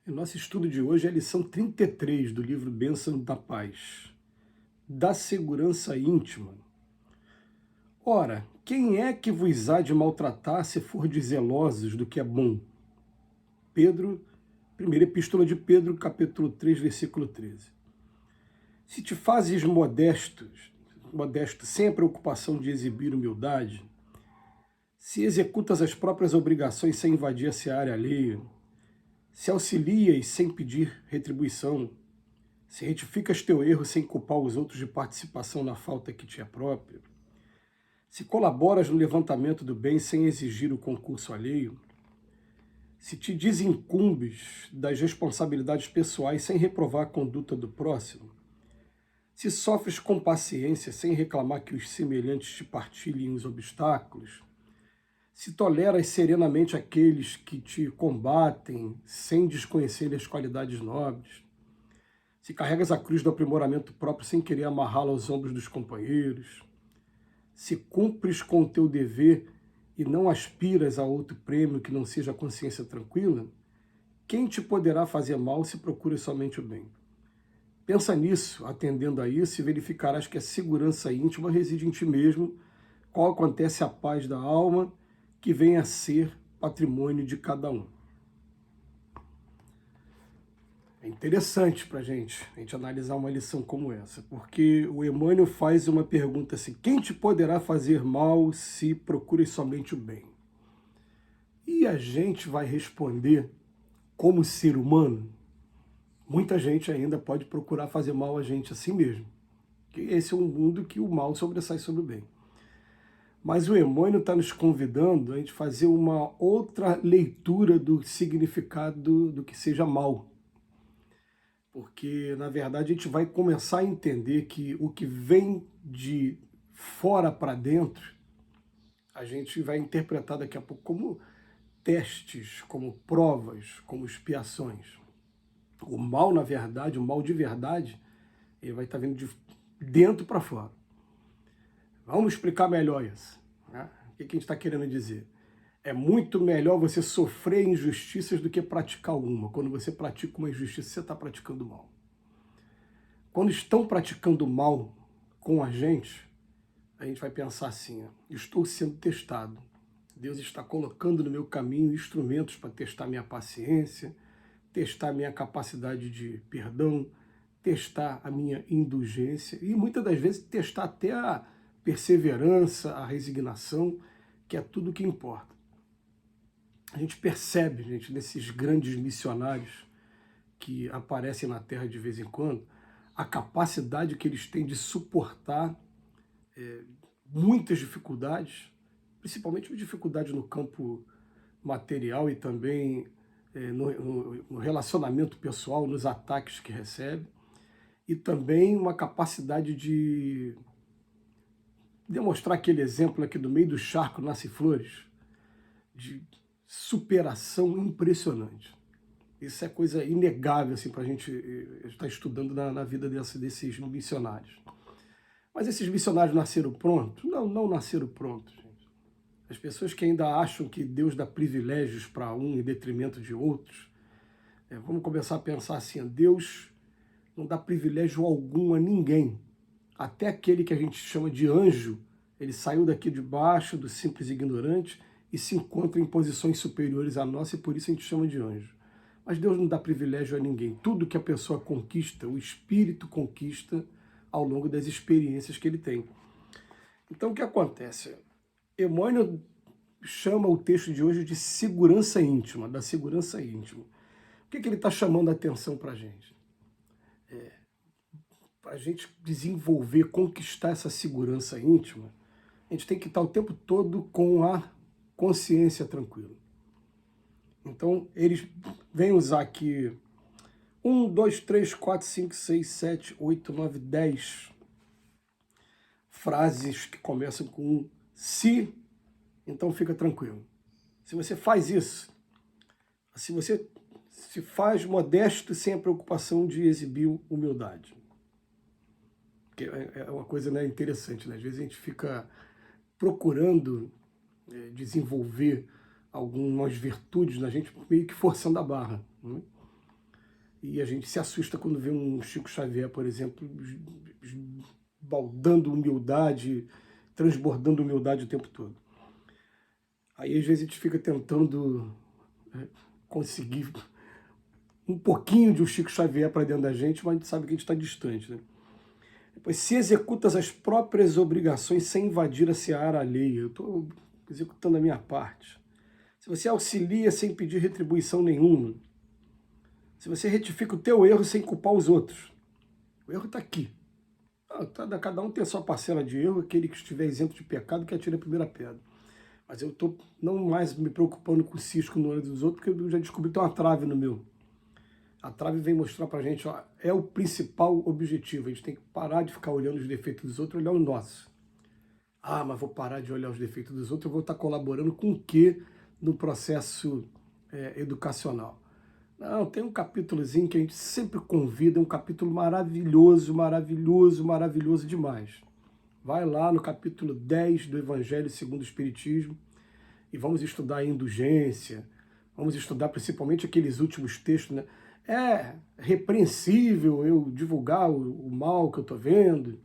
O nosso estudo de hoje é a lição 33 do livro Bênção da Paz, da segurança íntima. Ora, quem é que vos há de maltratar se fordes zelosos do que é bom? Pedro, primeira epístola de Pedro, capítulo 3, versículo 13. Se te fazes modesto sem a preocupação de exibir humildade, se executas as próprias obrigações sem invadir a seara alheia, se auxilias sem pedir retribuição, se retificas teu erro sem culpar os outros de participação na falta que te é própria, se colaboras no levantamento do bem sem exigir o concurso alheio, se te desincumbes das responsabilidades pessoais sem reprovar a conduta do próximo, se sofres com paciência sem reclamar que os semelhantes te partilhem os obstáculos, se toleras serenamente aqueles que te combatem sem desconhecer as qualidades nobres, se carregas a cruz do aprimoramento próprio sem querer amarrá-la aos ombros dos companheiros, se cumpres com o teu dever e não aspiras a outro prêmio que não seja a consciência tranquila, quem te poderá fazer mal se procuras somente o bem? Pensa nisso, atendendo a isso, e verificarás que a segurança íntima reside em ti mesmo, qual acontece a paz da alma, que vem a ser patrimônio de cada um. É interessante para a gente analisar uma lição como essa, porque o Emmanuel faz uma pergunta assim: quem te poderá fazer mal se procuras somente o bem? E a gente vai responder como ser humano. Muita gente ainda pode procurar fazer mal a gente a si mesmo, que esse é um mundo que o mal sobressai sobre o bem. Mas o Emmanuel está nos convidando a gente fazer uma outra leitura do significado do que seja mal. Porque, na verdade, a gente vai começar a entender que o que vem de fora para dentro, a gente vai interpretar daqui a pouco como testes, como provas, como expiações. O mal, na verdade, o mal de verdade, ele vai estar vindo de dentro para fora. Vamos explicar melhor isso, né? O que a gente está querendo dizer? É muito melhor você sofrer injustiças do que praticar uma. Quando você pratica uma injustiça, você está praticando mal. Quando estão praticando mal com a gente vai pensar assim: estou sendo testado. Deus está colocando no meu caminho instrumentos para testar minha paciência, testar minha capacidade de perdão, testar a minha indulgência e muitas das vezes testar até a perseverança, a resignação, que é tudo o que importa. A gente percebe, gente, nesses grandes missionários que aparecem na Terra de vez em quando, a capacidade que eles têm de suportar muitas dificuldades, principalmente dificuldades no campo material e também no relacionamento pessoal, nos ataques que recebe, e também uma capacidade de demonstrar aquele exemplo aqui do meio do charco nasce flores, de superação impressionante. Isso é coisa inegável assim, para a gente estar estudando na vida desses missionários. Mas esses missionários nasceram prontos? Não, não nasceram prontos, gente. As pessoas que ainda acham que Deus dá privilégios para um em detrimento de outros, vamos começar a pensar assim: Deus não dá privilégio algum a ninguém. Até aquele que a gente chama de anjo, ele saiu daqui de baixo, do simples ignorante, e se encontra em posições superiores à nossa, e por isso a gente chama de anjo. Mas Deus não dá privilégio a ninguém. Tudo que a pessoa conquista, o espírito conquista ao longo das experiências que ele tem. Então o que acontece? Emmanuel chama o texto de hoje de segurança íntima, da segurança íntima. O que ele está chamando a atenção para a gente? Para a gente desenvolver, conquistar essa segurança íntima, a gente tem que estar o tempo todo com a consciência tranquila. Então, eles vêm usar aqui 1, 2, 3, 4, 5, 6, 7, 8, 9, 10 frases que começam com um se, então fica tranquilo. Se você faz isso, se você se faz modesto sem a preocupação de exibir humildade. Porque é uma coisa, né, interessante, né? Às vezes a gente fica procurando desenvolver algumas virtudes na gente, meio que forçando a barra, né? E a gente se assusta quando vê um Chico Xavier, por exemplo, baldando humildade, transbordando humildade o tempo todo. Aí às vezes a gente fica tentando conseguir um pouquinho de um Chico Xavier para dentro da gente, mas a gente sabe que a gente está distante, né? Depois, se executas as próprias obrigações sem invadir a seara alheia, eu estou executando a minha parte. Se você auxilia sem pedir retribuição nenhuma, se você retifica o teu erro sem culpar os outros, o erro está aqui. Cada um tem a sua parcela de erro, aquele que estiver isento de pecado que atire a primeira pedra. Mas eu estou não mais me preocupando com o cisco no olho dos outros, porque eu já descobri que tem uma trave no meu. A trave vem mostrar pra gente, ó, é o principal objetivo. A gente tem que parar de ficar olhando os defeitos dos outros e olhar o nosso. Ah, mas vou parar de olhar os defeitos dos outros, eu vou estar colaborando com o quê no processo educacional? Não, tem um capítulozinho que a gente sempre convida, um capítulo maravilhoso, maravilhoso, maravilhoso demais. Vai lá no capítulo 10 do Evangelho segundo o Espiritismo e vamos estudar a indulgência, vamos estudar principalmente aqueles últimos textos, né? É repreensível eu divulgar o mal que eu estou vendo.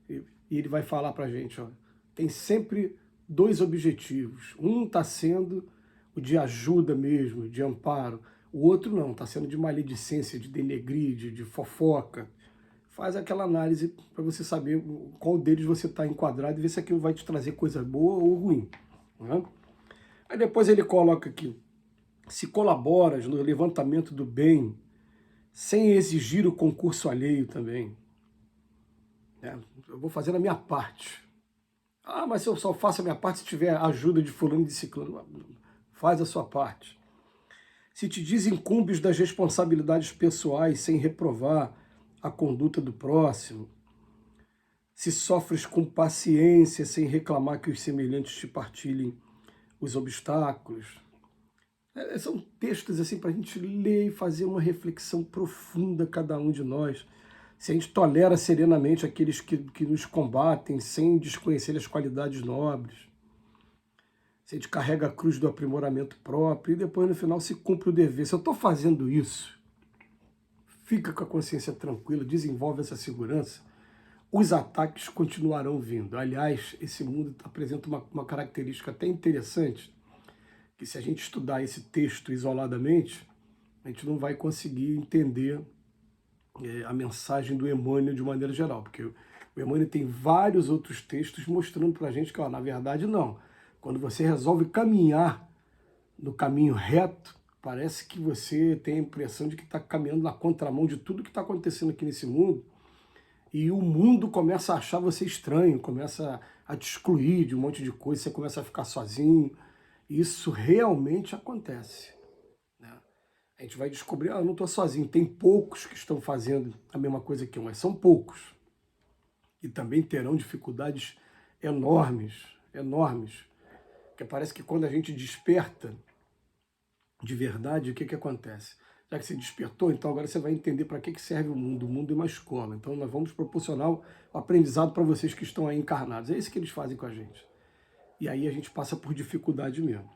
E ele vai falar para a gente, ó, tem sempre dois objetivos. Um está sendo o de ajuda mesmo, de amparo. O outro não, está sendo de maledicência, de denegrir, de fofoca. Faz aquela análise para você saber qual deles você está enquadrado e ver se aquilo vai te trazer coisa boa ou ruim. Né? Aí depois ele coloca aqui, se colaboras no levantamento do bem, sem exigir o concurso alheio também. Eu vou fazer a minha parte. Ah, mas eu só faço a minha parte se tiver ajuda de fulano e de ciclano. Faz a sua parte. Se te desincumbes das responsabilidades pessoais sem reprovar a conduta do próximo, se sofres com paciência sem reclamar que os semelhantes te partilhem os obstáculos. São textos assim para a gente ler e fazer uma reflexão profunda, cada um de nós. Se a gente tolera serenamente aqueles que nos combatem sem desconhecer as qualidades nobres. Se a gente carrega a cruz do aprimoramento próprio e depois no final se cumpre o dever. Se eu estou fazendo isso, fica com a consciência tranquila, desenvolve essa segurança, os ataques continuarão vindo. Aliás, esse mundo apresenta uma característica até interessante, que se a gente estudar esse texto isoladamente, a gente não vai conseguir entender a mensagem do Emmanuel de maneira geral, porque o Emmanuel tem vários outros textos mostrando para a gente que, ó, na verdade, não. Quando você resolve caminhar no caminho reto, parece que você tem a impressão de que está caminhando na contramão de tudo que está acontecendo aqui nesse mundo, e o mundo começa a achar você estranho, começa a te excluir de um monte de coisa, você começa a ficar sozinho. Isso realmente acontece. Né? A gente vai descobrir, eu não estou sozinho, tem poucos que estão fazendo a mesma coisa que eu, mas são poucos. E também terão dificuldades enormes, enormes. Porque parece que quando a gente desperta de verdade, o que acontece? Já que você despertou, então agora você vai entender para que serve o mundo. O mundo é uma escola. Então nós vamos proporcionar o aprendizado para vocês que estão aí encarnados. É isso que eles fazem com a gente. E aí a gente passa por dificuldade mesmo.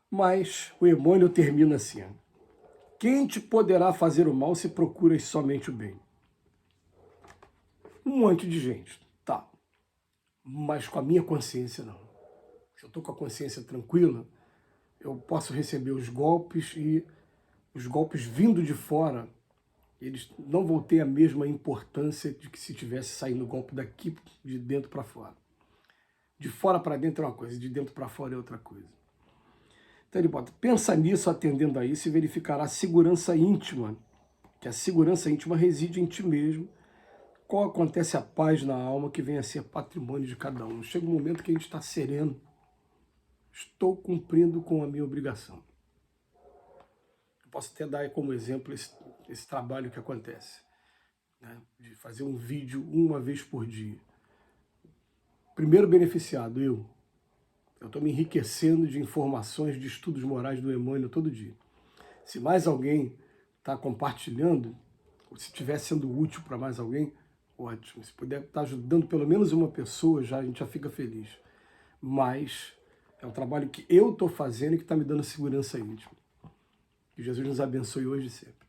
Mas o Emmanuel termina assim, ó, quem te poderá fazer o mal se procuras somente o bem? Um monte de gente, tá. Mas com a minha consciência não. Se eu estou com a consciência tranquila, eu posso receber os golpes e os golpes vindo de fora, eles não vão ter a mesma importância de que se tivesse saindo o golpe daqui de dentro para fora. De fora para dentro é uma coisa, de dentro para fora é outra coisa. Então ele bota, pensa nisso, atendendo a isso, e verificará a segurança íntima, que a segurança íntima reside em ti mesmo, qual acontece a paz na alma que vem a ser patrimônio de cada um. Chega um momento que a gente está sereno, estou cumprindo com a minha obrigação. Eu posso até dar como exemplo esse trabalho que acontece, né, de fazer um vídeo uma vez por dia. Primeiro beneficiado, eu estou me enriquecendo de informações, de estudos morais do Emmanuel todo dia. Se mais alguém está compartilhando, ou se estiver sendo útil para mais alguém, ótimo. Se puder estar ajudando pelo menos uma pessoa, a gente já fica feliz. Mas é um trabalho que eu estou fazendo e que está me dando segurança íntima. Que Jesus nos abençoe hoje e sempre.